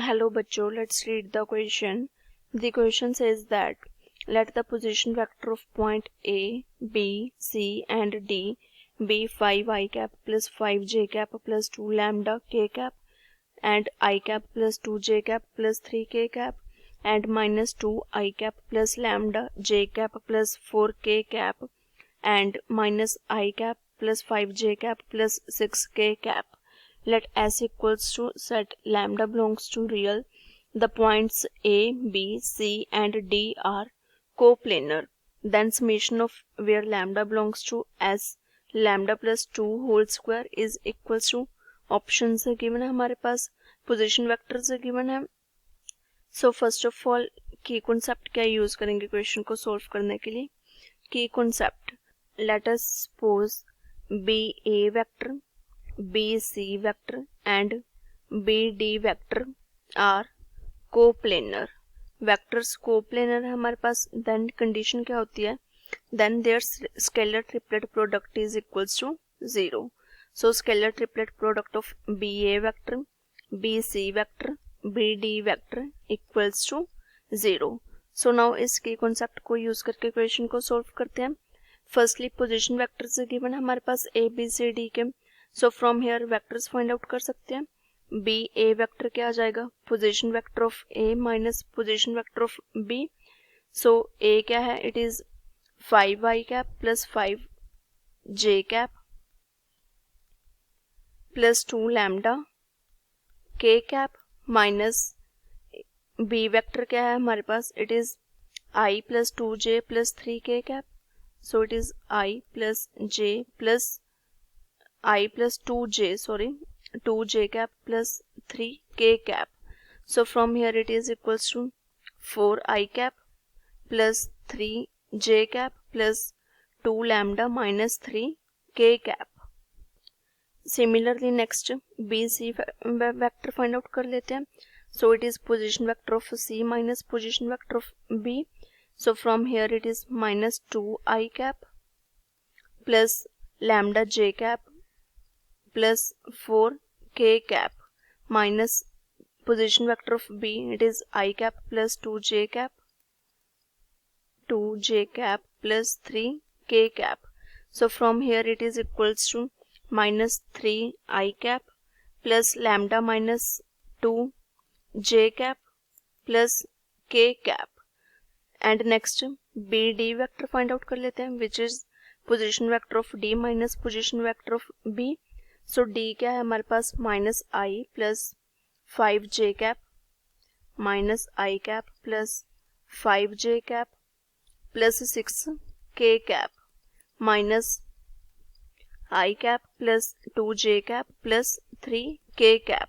Hello bachcho, let's read the question. The question says that let the position vector of point A, B, C and D be 5 I cap plus 5 j cap plus 2 lambda k cap and I cap plus 2 j cap plus 3 k cap and minus 2 I cap plus lambda j cap plus 4 k cap and minus I cap plus 5 j cap plus 6 k cap. Let S equals to set lambda belongs to real. The points A, B, C and D are coplanar. Then summation of where lambda belongs to S, lambda plus 2 whole square is equals to option से given है हमारे पास, position vector से given है. So first of all key concept क्या use करेंगे question को solve करने के लिए. Key concept, let us suppose B A vector, BC vector and BD vector are coplanar. Vectors coplanar है हमारे पास. Then condition क्या होती है? Then their scalar triplet product is equals to 0. So scalar triplet product of BA vector, BC vector, BD vector equals to 0. So now इसके concept को use करके question को solve करते हैं. Firstly position vector से given है हमारे पास A, B, C, D के. So from here vectors find out कर सकते हैं. बी ए वेक्टर क्या आ जाएगा? Position vector of A minus position vector of B. So A क्या है? It is 5 I cap plus 5 J cap plus 2 lambda K cap minus B vector क्या है हमारे पास? It is I plus 2 J plus 3 K cap. So it is I plus J plus I plus 2j cap plus 3k cap. So from here it is equals to 4 I cap plus 3j cap plus 2 lambda minus 3k cap. Similarly next BC vector find out कर लेते हैं. So it is position vector of C minus position vector of B. So from here it is minus 2I cap plus lambda j cap plus 4k cap minus position vector of B, it is I cap plus 2j cap plus 3k cap. So from here it is equals to minus 3I cap plus lambda minus 2j cap plus k cap. And next BD vector find out कर लेते हैं, which is position vector of D minus position vector of B. So D क्या है हमारे पास? Minus I plus 5 J cap minus I cap plus 5 J cap plus 6 K cap minus I cap plus 2 J cap plus 3 K cap.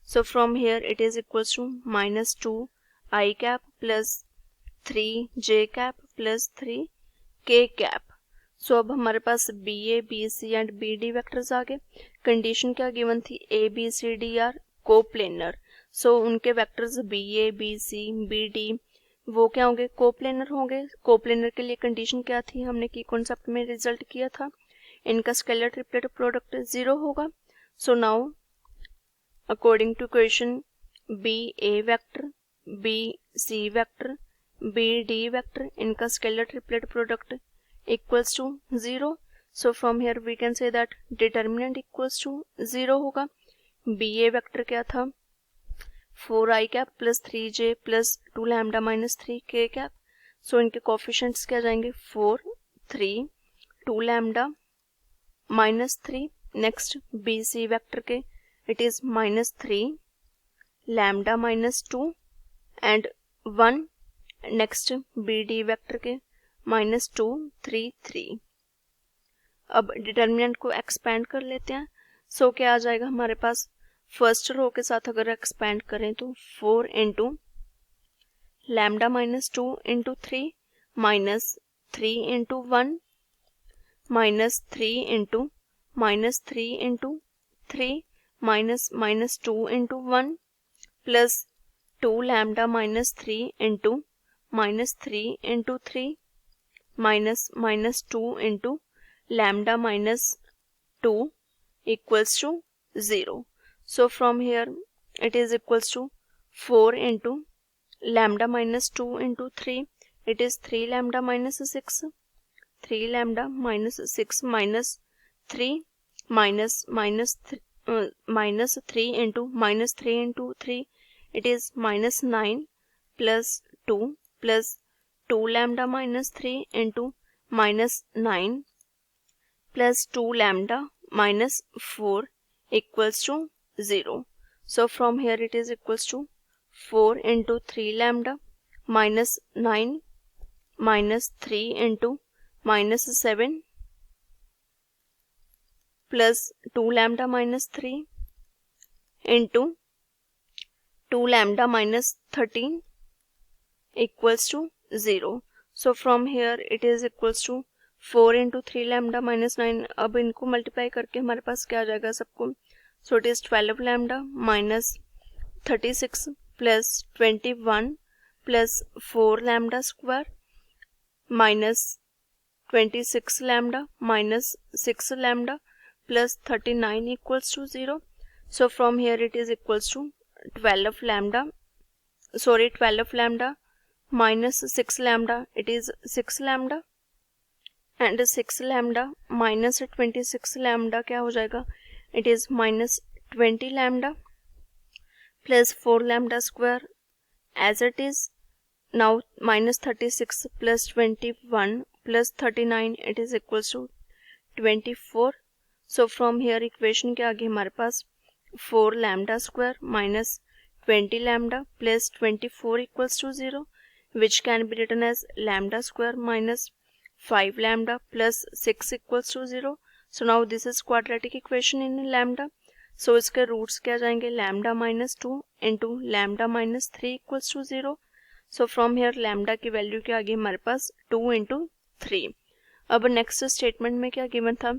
So from here it is equals to minus 2 I cap plus 3 J cap plus 3 K cap. So अब हमारे पास B A B C and B D vectors आ गए. Condition क्या given थी? A B C D are coplanar. So उनके vectors B A B C B D वो क्या होंगे? कोप्लेनर होंगे. कोप्लेनर के लिए कंडीशन क्या थी? हमने की कॉन्सेप्ट में रिजल्ट किया था, इनका स्केलर ट्रिपलेट प्रोडक्ट 0 होगा. So now according to question B A vector B C vector B D vector इनका scalar triplet product equals to 0. So from here we can say that determinant equals to 0 होगा. BA vector क्या था? 4I cap plus 3J plus 2 lambda minus 3K cap. So इनके coefficients क्या जाएंगे? 4, 3, 2 lambda minus 3. Next BC vector के it is minus 3 lambda minus 2 and 1. Next BD vector के minus 2, 3, 3. अब determinant को एक्सपेंड कर लेते हैं. सो क्या आ जाएगा हमारे पास? फर्स्ट रो के साथ अगर एक्सपेंड करें तो 4 into lambda minus 2 into 3 minus 3 into 1 minus 3 into minus 3 into 3 minus minus 2 into 1 plus 2 lambda minus 3 into minus 3 into 3 minus minus 2 into lambda minus 2 equals to 0. So from here it is equals to 4 into lambda minus 2 into 3, it is 3 lambda minus 6, 3 lambda minus 6 minus 3 minus 3 into minus 3 into 3, it is minus 9 plus 2 plus 2 lambda minus 3 into minus 9 plus 2 lambda minus 4 equals to 0. So from here it is equals to 4 into 3 lambda minus 9 minus 3 into minus 7 plus 2 lambda minus 3 into 2 lambda minus 13 equals to 0. So from here it is equals to 4 into 3 lambda minus 9. अब इनको multiply करके हमारे पास क्या आ जाएगा सबको? So it is 12 lambda minus 36 plus 21 plus 4 lambda square minus 26 lambda minus 6 lambda plus 39 equals to 0. So from here it is equals to 12 lambda minus 6 lambda, it is 6 lambda, and 6 lambda minus 26 lambda क्या हो जाएगा? It is minus 20 lambda plus 4 lambda square as it is. Now minus 36 plus 21 plus 39, it is equals to 24. So from here equation के आगे हमारे पास 4 lambda square minus 20 lambda plus 24 equals to 0, which can be written as lambda square minus 5 lambda plus 6 equals to 0. So now this is quadratic equation in lambda. So इसके roots क्या जाएंगे? lambda minus 2 into lambda minus 3 equals to 0. So from here lambda की value के आगे हमारे पास 2 into 3. अब next statement में क्या गिवन था?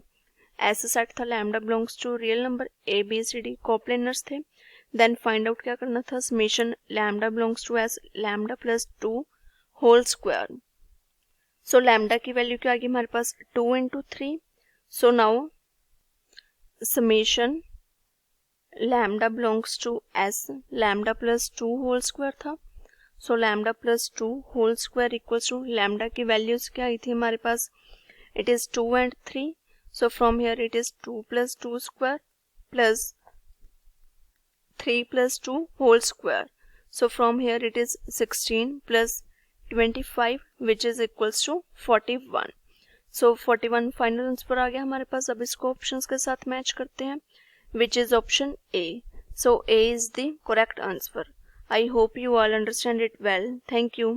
ऐसा सेट था lambda belongs to real number A B C D, coplanars थे. देन फाइंड आउट क्या करना था? Summation lambda belongs to S lambda plus 2 whole square. So lambda की वैल्यू के आगे हमारे पास 2 into 3. So now summation lambda belongs to S lambda plus 2 whole square था. So lambda plus 2 whole square equals to lambda की values क्या आई थी हमारे पास? It is 2 and 3. So from here it is 2 plus 2 square plus 3 plus 2 whole square. So from here it is 16 plus 25 which is equals to 41. So 41 final answer आ गया हमारे पास. अब इसको ऑप्शंस के साथ मैच करते हैं, which is option A. So A is the correct answer. I hope you all understand it well. Thank you.